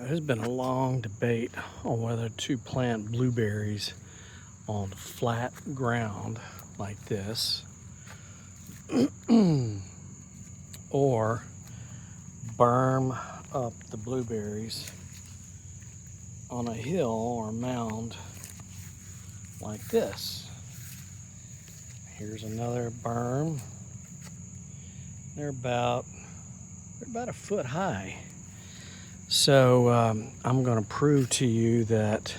There's been a long debate on whether to plant blueberries on flat ground like this or berm up the blueberries on a hill or mound like this. Here's another berm. They're about a foot high. So I'm going to prove to you that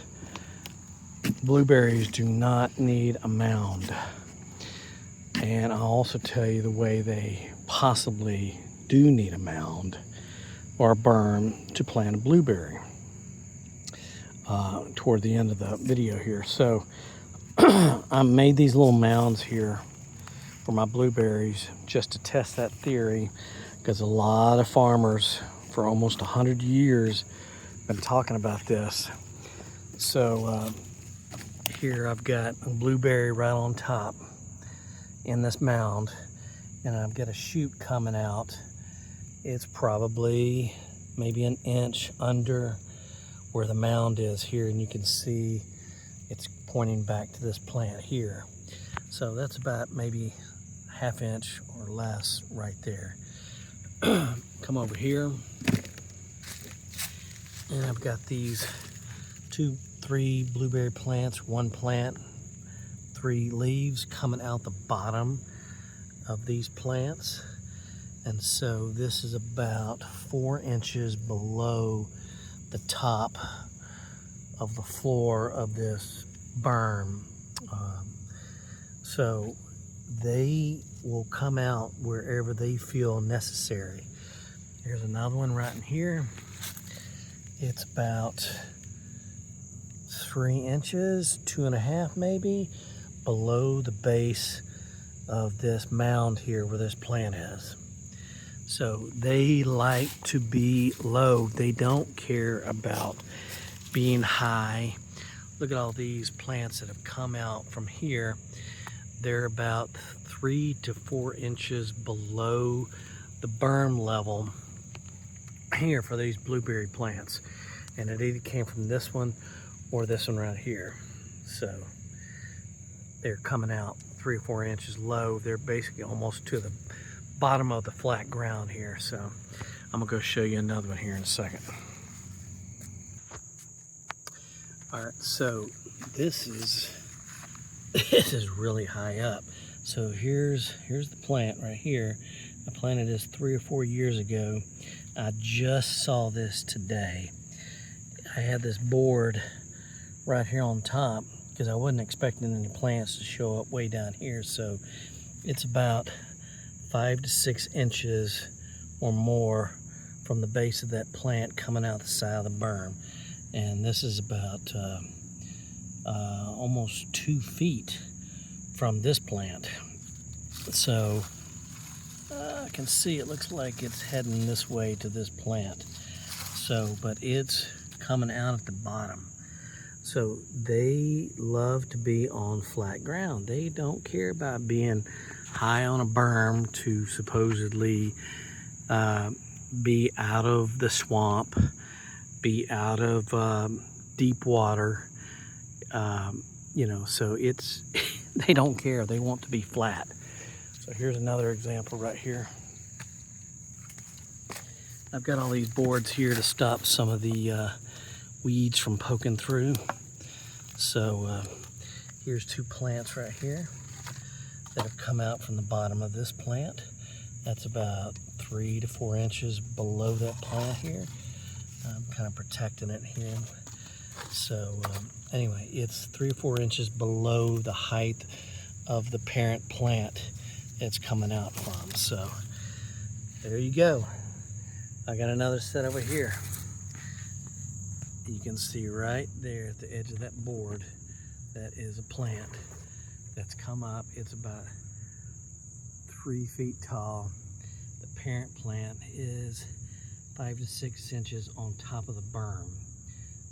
blueberries do not need a mound. And I'll also tell you the way they possibly do need a mound or a berm to plant a blueberry toward the end of the video here. So I made these little mounds here for my blueberries just to test that theory, because a lot of farmers for almost 100 years been talking about this. So here I've got a blueberry right on top in this mound, and I've got a shoot coming out. It's probably maybe an inch under where the mound is here, and you can see it's pointing back to this plant here. So that's about maybe ½ inch or less right there. Come over here, and I've got these 3 blueberry plants, 1 plant, 3 leaves coming out the bottom of these plants. And so this is about 4 inches below the top of the floor of this berm. So they will come out wherever they feel necessary. Here's another one right in here. It's about 3 inches, 2.5 maybe, below the base of this mound here where this plant is. So they like to be low. They don't care about being high. Look at all these plants that have come out from here. They're about 3 to 4 inches below the berm level here for these blueberry plants. And it either came from this one or this one right here. So they're coming out 3 or 4 inches low. They're basically almost to the bottom of the flat ground here. So I'm gonna go show you another one here in a second. All right, so this is really high up. So here's the plant right here. I planted this 3 or 4 years ago. I just saw this today. I had this board right here on top because I wasn't expecting any plants to show up way down here. So it's about 5 to 6 inches or more from the base of that plant coming out the side of the berm. And this is about almost 2 feet from this plant. So I can see it looks like it's heading this way to this plant. So, but it's coming out at the bottom. So they love to be on flat ground. They don't care about being high on a berm to supposedly be out of the swamp, be out of deep water. You know, so it's they don't care. They want to be flat. So here's another example right here. I've got all these boards here to stop some of the weeds from poking through. So here's 2 plants right here that have come out from the bottom of this plant. That's about 3 to 4 inches below that plant here. I'm kind of protecting it here. So anyway, it's 3 or 4 inches below the height of the parent plant it's coming out from. So there you go. I got another set over here. You can see right there at the edge of that board, that is a plant that's come up. It's about 3 feet tall. The parent plant is 5 to 6 inches on top of the berm.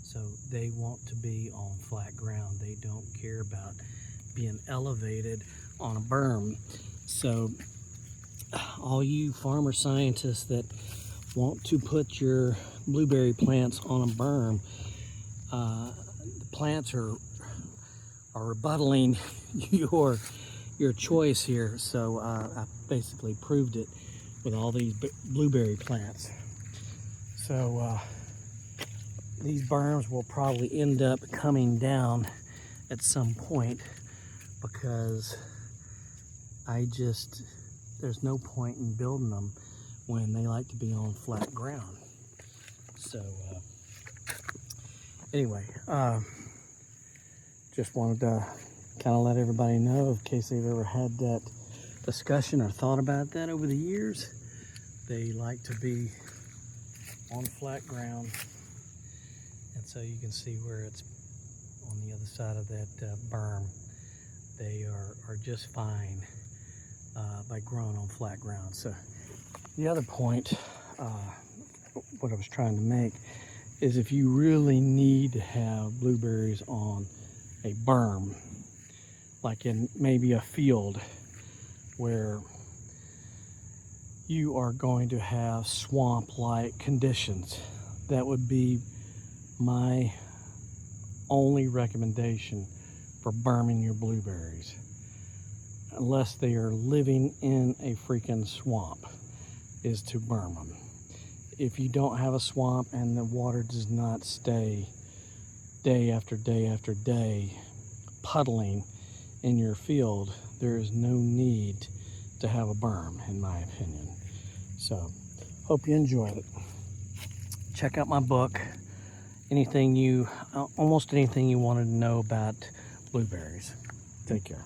So they want to be on flat ground. They don't care about being elevated on a berm. So all you farmer scientists that want to put your blueberry plants on a berm, the plants are rebuttaling your choice here. So I basically proved it with all these blueberry plants. So these berms will probably end up coming down at some point, because there's no point in building them when they like to be on flat ground. So anyway, just wanted to kind of let everybody know, in case they've ever had that discussion or thought about that over the years. They like to be on flat ground, and so you can see where it's on the other side of that berm. They are just fine by growing on flat ground. So the other point, what I was trying to make, is if you really need to have blueberries on a berm, like in maybe a field where you are going to have swamp-like conditions, that would be my only recommendation for berming your blueberries, unless they are living in a freaking swamp, is to berm them. If you don't have a swamp and the water does not stay day after day after day puddling in your field, there is no need to have a berm, in my opinion. So hope you enjoyed it. Check out my book. Almost anything you wanted to know about blueberries. Take care.